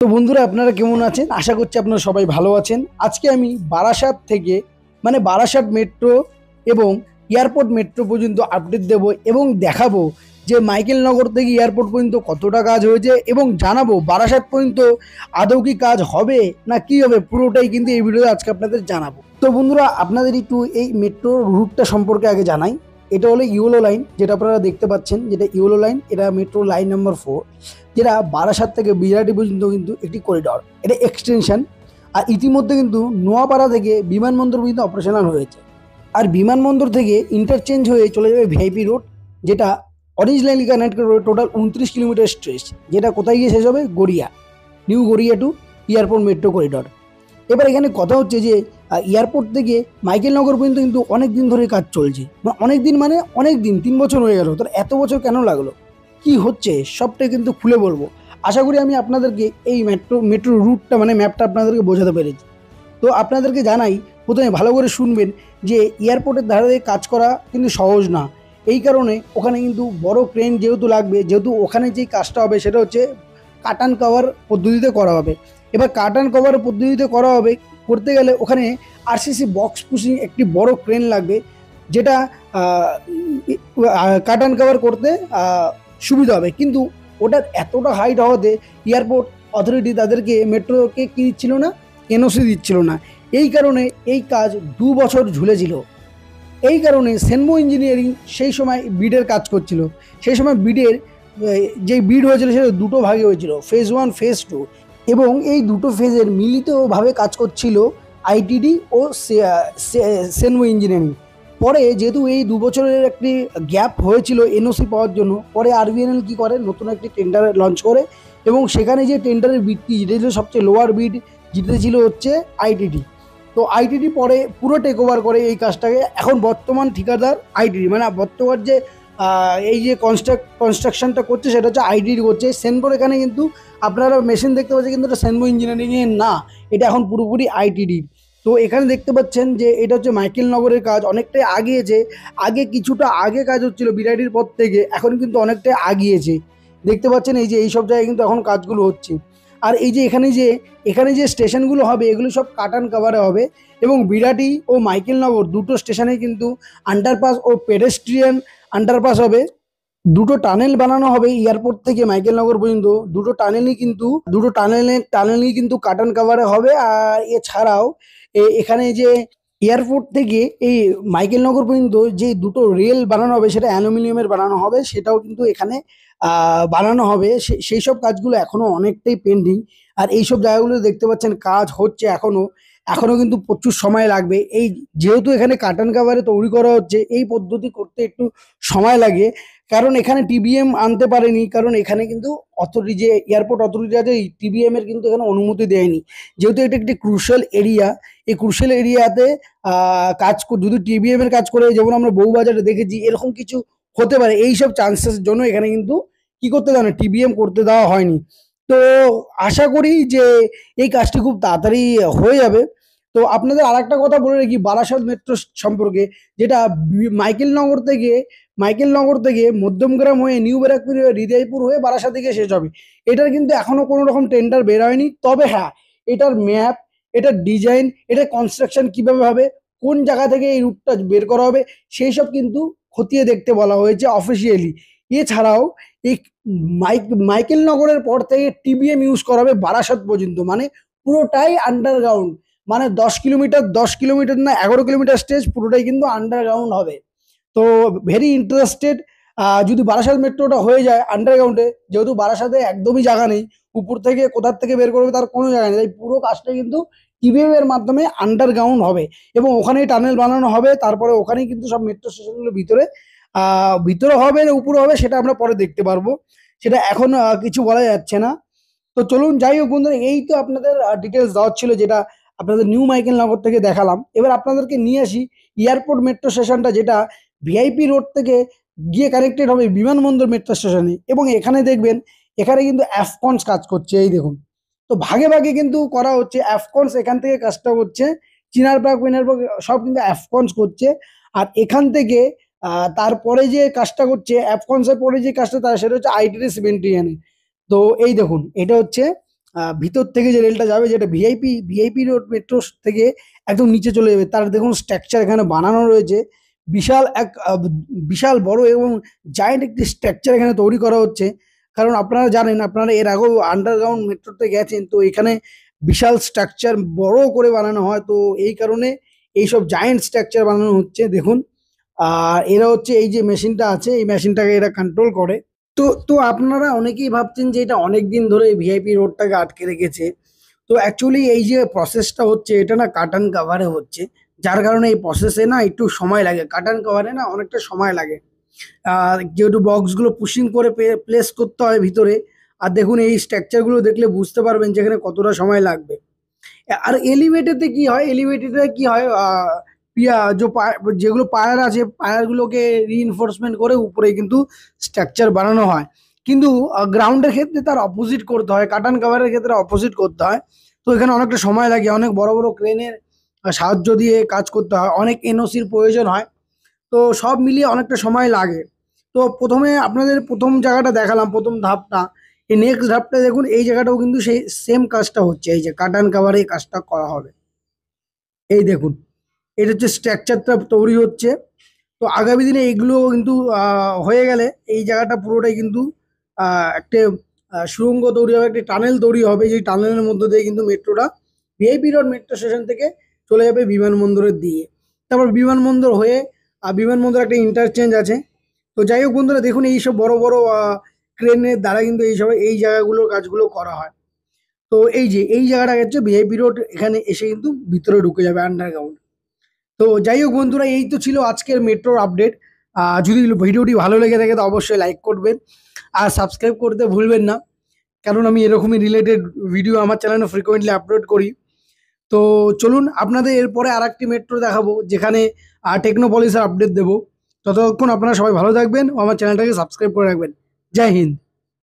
তো বন্ধুরা, আপনারা কেমন আছেন? আশা করছি আপনারা সবাই ভালো আছেন। আজকে আমি বারাসাত থেকে বারাসাত মেট্রো এবং এয়ারপোর্ট মেট্রো পর্যন্ত আপডেট দেব এবং দেখাবো যে মাইকেলনগর থেকে এয়ারপোর্ট পর্যন্ত কতটা কাজ হয়েছে এবং জানাবো বারাসাত পর্যন্ত আদৌ কি কাজ হবে না কি হবে, পুরোটাই কিন্তু এই ভিডিওতে আজকে আপনাদের জানাবো। তো বন্ধুরা, আপনাদের একটু এই মেট্রো রুটটা সম্পর্কে আগে জানাই। এটা হলো ইউলো লাইন, যেটা আপনারা দেখতে পাচ্ছেন, যেটা ইউলো লাইন। এটা মেট্রো লাইন নাম্বার 4, যেটা বারাসাত থেকে বিরাটি পর্যন্ত কিন্তু একটি করিডর, এটা এক্সটেনশন। আর ইতিমধ্যে কিন্তু নোয়াপাড়া থেকে বিমানবন্দর পর্যন্ত অপারেশনাল হয়েছে। আর বিমানবন্দর থেকে ইন্টারচেঞ্জ হয়ে চলে যাবে ভিআইপি রোড, যেটা অরেঞ্জ লাইন কানেক্ট করবে টোটাল 29 কিলোমিটার স্ট্রেচ, যেটা কোথায় গিয়ে শেষ হবে? Garia, new Garia two airport metro corridor. এবার এখানে কথা হচ্ছে যে এয়ারপোর্ট থেকে মাইকেলনগর পর্যন্ত কিন্তু অনেক দিন ধরে কাজ চলছে। অনেক দিন মানে অনেক দিন, 3 বছর হয়ে গেল। তো এত বছর কেন লাগলো, কি হচ্ছে, সবটাই কিন্তু খুলে বলবো। আশা করি আমি আপনাদেরকে এই মেট্রো রুটটা ম্যাপটা আপনাদেরকে বোঝাতে পেরেছি। তো আপনাদেরকে জানাই, প্রথমে ভালো করে শুনবেন যে এয়ারপোর্টের ধারে কাজ করা কিন্তু সহজ না। এই কারণে ওখানে কিন্তু বড় ক্রেন যেহেতু লাগবে, যেহেতু ওখানে যেই কাজটা হবে সেটা হচ্ছে কাট অ্যান্ড কভার পদ্ধতিতে করা হবে। এবার কাট অ্যান্ড কভার পদ্ধতিতে করা হবে, করতে গেলে ওখানে আরসিসি বক্স পুশিং একটি বড় ক্রেন লাগবে, যেটা কাট অ্যান্ড কভার করতে সুবিধা হবে। কিন্তু ওটার এতটা হাইট হওয়াতে এয়ারপোর্ট অথরিটি তাদেরকে মেট্রোকে কি দিচ্ছিল না, এনওসি দিচ্ছিল না। এই কারণে এই কাজ 2 বছর ঝুলেছিল। এই কারণে সেনমো ইঞ্জিনিয়ারিং সেই সময় বিডের কাজ করছিল। সেই সময় বিডের যে বিড হয়েছিল সেটা দুটো ভাগে হয়েছিল, ফেজ 1, ফেজ 2। এবং এই দুটো ফেজের মিলিতভাবে কাজ করছিল আইটিডি ও সেনমো ইঞ্জিনিয়ারিং। পরে যেহেতু এই 2 বছরের একটি গ্যাপ হয়েছিল এনওসি পাওয়ার জন্য, পরে আরবিএনএল কি করে, নতুন একটি টেন্ডার লঞ্চ করে এবং সেখানে যে টেন্ডারের বিডটি জিতেছিল, সবচেয়ে লোয়ার বিড জিতেছিল হচ্ছে আইটিডি। তো আইটিডি পরে পুরো টেক ওভার করে এই কাজটাকে। এখন বর্তমান ঠিকাদার আইটিডি, বর্তমান যে এই যে কনস্ট্রাকশনটা করছে সেটা হচ্ছে আইটিডি করছে। সেনবোর এখানে কিন্তু আপনারা মেশিন দেখতে পাচ্ছেন, কিন্তু এটা সেনবো ইঞ্জিনিয়ারিংয়ের না, এটা এখন পুরোপুরি আইটিডির। তো এখানে দেখতে পাচ্ছেন যে এটা হচ্ছে মাইকেলনগরের কাজ অনেকটাই আগিয়েছে। আগে কিছুটা আগে কাজ হচ্ছিল বিরাটির পর থেকে, এখন কিন্তু অনেকটাই আগিয়েছে। দেখতে পাচ্ছেন এই যে এইসব জায়গায় কিন্তু এখন কাজগুলো হচ্ছে। আর এই যে এখানে যে স্টেশনগুলো হবে, এগুলো সব কাট অ্যান্ড কভারে হবে। এবং বিরাটি ও মাইকেলনগর দুটো স্টেশনে কিন্তু আন্ডারপাস ও পেডেস্ট্রিয়ান আন্ডারপাস হবে। দুটো টানেল বানানো হবে এয়ারপোর্ট থেকে মাইকেলনগর পর্যন্ত। দুটো টানেলই কিন্তু কাট অ্যান্ড কভারে হবে। আর এছাড়াও এখানে যে এয়ারপোর্ট থেকে এই মাইকেলনগর পর্যন্ত যে দুটো রেল বানানো হবে, সেটা অ্যালুমিনিয়ামের বানানো হবে, সেটাও কিন্তু এখানে বানানো হবে। সেই সব কাজগুলো এখনো অনেকটাই পেন্ডিং। আর এইসব জায়গাগুলো দেখতে পাচ্ছেন কাজ হচ্ছে এখনো। এখনো কিন্তু প্রচুর সময় লাগবে। এই যেহেতু এখানে কাট অ্যান্ড কভারে তৈরি করা হচ্ছে, এই পদ্ধতি করতে একটু সময় লাগে। কারণ এখানে টিবিএম আনতে পারেনি, কারণ এখানে কিন্তু অথরিটি, যে এয়ারপোর্ট অথরিটি আছে, টিবিএম এর কিন্তু এখানে অনুমতি দেয়নি। যেহেতু এটা একটি ক্রুশাল এরিয়া, এই ক্রুশাল এরিয়াতে যদি টিবিএম এর কাজ করে, যেমন আমরা বউবাজারে দেখেছি, এরকম কিছু হতে পারে। এইসব চান্সেস জন্য এখানে কিন্তু কি করতে দেওয়া না, টিবিএম করতে দেওয়া হয়নি। তো আশা করি যে এই কাজটি খুব তাড়াতাড়ি হয়ে যাবে। তো আপনাদের আর একটা কথা বলে রাখি বারাসাত মেট্রো সম্পর্কে, যেটা মাইকেলনগর থেকে মধ্যমগ্রাম হয়ে নিউ ব্যারাকপুর হয়ে হৃদয়পুর হয়ে বারাসাতে গিয়ে শেষ হবে। এটার কিন্তু এখনো কোনো রকম টেন্ডার বের হয়নি। তবে হ্যাঁ, এটার ম্যাপ, এটার ডিজাইন, এটার কনস্ট্রাকশন কিভাবে হবে, কোন জায়গা থেকে এই রুটটা বের করা হবে, সেই সব কিন্তু খতিয়ে দেখতে বলা হয়েছে অফিসিয়ালি। এছাড়াও এই মাইকেলনগরের পর থেকে টিবিএম ইউজ করা হবে বারাসাত পর্যন্ত, পুরোটাই আন্ডারগ্রাউন্ড। 10 কিলোমিটার না 11 কিলোমিটার স্টেজ পুরোটাই কিন্তু আন্ডারগ্রাউন্ড হবে। তো ভেরি ইন্টারেস্টেড। যদি বারাসাত মেট্রোটা হয়ে যায় আন্ডারগ্রাউন্ডে, যেহেতু বারাসাতে একদমই জায়গা নেই, উপর থেকে কোথার থেকে বের করবে তার কোনো জায়গা নেই, তাই পুরো কাজটা কিন্তু টিবিএম এর মাধ্যমে আন্ডারগ্রাউন্ড হবে। এবং ওখানেই টানেল বানানো হবে, তারপরে ওখানেই কিন্তু সব মেট্রো স্টেশনগুলো ভিতরে হবে না উপরে হবে, সেটা আমরা পরে দেখতে পারবো। সেটা এখন কিছু বলা যাচ্ছে না। তো চলুন, যাই হোক বন্ধুরা, এই তো আপনাদের ডিটেলস দেওয়ার ছিল, যেটা আপনাদের নিউ মাইকেলনগর থেকে দেখালাম। এবার আপনাদেরকে নিয়ে আসি এয়ারপোর্ট মেট্রো স্টেশনটা, যেটা ভিআইপি রোড থেকে গিয়ে কানেক্টেড হবে বিমানবন্দর মেট্রো স্টেশনে। এবং এখানে দেখবেন, এখানে কিন্তু অ্যাফকনস কাজ করছে, এই দেখুন। তো ভাগে ভাগে কিন্তু করা হচ্ছে। অ্যাফকনস এখান থেকে কাজটা করছে, চিনার পার্ক উইনার পার্ক সব কিন্তু অ্যাফকনস করছে। আর এখান থেকে তারপরে যে কাজটা করছে, অ্যাফকনসের পরে যে কাজটা, সেটা হচ্ছে আইটিডি সিমেন্টিয়ানে। তো এই দেখুন, এটা হচ্ছে ভিতর থেকে যে রেলটা যাবে, যেটা ভিআইপি রোড মেট্রো থেকে একদম নিচে চলে যাবে, তার দেখুন স্ট্রাকচার এখানে বানানো রয়েছে। বিশাল এক বিশাল বড় এবং জায়েন্ট একটি স্ট্রাকচার এখানে তৈরি করা হচ্ছে। কারণ আপনারা জানেন, আপনারা এর আগেও আন্ডারগ্রাউন্ড মেট্রোতে গেছেন, তো এখানে বিশাল স্ট্রাকচার বড় করে বানানো হয়, তো এই কারণে এইসব জায়েন্ট স্ট্রাকচার বানানো হচ্ছে দেখুন। আর এরা হচ্ছে এই যে মেশিনটা আছে, এই মেশিনটাকে এরা কন্ট্রোল করে। তো আপনারা অনেকেই ভাবছেন যে এটা অনেক দিন ধরে ভিআইপি রোডটাকে আটকে রেখেছে। তো অ্যাকচুয়ালি এই যে প্রসেসটা হচ্ছে, এটা না কাট অ্যান্ড কাভারে হচ্ছে, যার কারণে এই প্রসেসে না একটু সময় লাগে। কাট অ্যান্ড কাভারে না অনেকটা সময় লাগে, যেহেতু বক্সগুলো পুশিং করে প্লেস করতে হয় ভিতরে। আর দেখুন এই স্ট্রাকচারগুলো দেখলে বুঝতে পারবেন যেখানে কতটা সময় লাগবে। আর এলিভেটেডে কি হয়, এলিভেটেডে কি হয়, যেগুলো পায়ার আছে, পায়ারগুলোকে রিইনফোর্সমেন্ট করে উপরে কিন্তু স্ট্রাকচার বানানো হয়। কিন্তু গ্রাউন্ডের ক্ষেত্রে তার অপোজিট করতে হয়, কাট অ্যান্ড কাভারের ক্ষেত্রে অপোজিট করতে হয়। তো এখানে অনেকটা সময় লাগে, অনেক বড় বড় ক্রেনের সাহায্য দিয়ে কাজ করতে হয়, অনেক এনওসির প্রয়োজন হয়। তো সব মিলিয়ে অনেকটা সময় লাগে। তো প্রথমে আপনাদের প্রথম জায়গাটা দেখালাম, প্রথম ধাপটা। এই নেক্সট ধাপটা দেখুন, এই জায়গাটাও কিন্তু সেই সেম কাজটা হচ্ছে, এই যে কাট অ্যান্ড কাভারে এই কাজটা করা হবে। এই দেখুন, এটা হচ্ছে স্ট্রাকচারটা তৈরি হচ্ছে। তো আগামী দিনে এইগুলো কিন্তু হয়ে গেলে এই জায়গাটা পুরোটাই কিন্তু একটা সুড়ঙ্গ তৈরি হবে, একটা টানেল তৈরি হবে, যেই টানেলের মধ্য দিয়ে কিন্তু মেট্রোটা ভিআইপি রোড মেট্রো স্টেশন থেকে চলে যাবে বিমানবন্দরের দিকে। তারপর বিমানবন্দর হয়ে বিমানবন্দর একটা ইন্টারচেঞ্জ আছে। তো যাই হোক বন্ধুরা, দেখুন এইসব বড় বড় ক্রেনের দ্বারা কিন্তু এইসব এই জায়গাগুলোর কাজগুলো করা হয়। তো এই যে এই জায়গাটা হচ্ছে ভিআইপি রোড, এখানে এসে কিন্তু ভিতরে ঢুকে যাবে আন্ডারগ্রাউন্ড। তো যাই হোক বন্ধুরা, এই তো ছিল আজকের মেট্রোর আপডেট। যদি ভিডিওটি ভালো লেগে থাকে তো অবশ্যই লাইক করবেন আর সাবস্ক্রাইব করতে ভুলবেন না, কারণ আমি এরকমই রিলেটেড ভিডিও আমার চ্যানেলে ফ্রিকোয়েন্টলি আপলোড করি। তো চলুন আপনাদের এরপরে আর একটি মেট্রো দেখাবো, যেখানে টেকনোপলিসের আপডেট দেবো। ততক্ষণ আপনারা সবাই ভালো থাকবেন ও আমার চ্যানেলটাকে সাবস্ক্রাইব করে রাখবেন। জয় হিন্দ।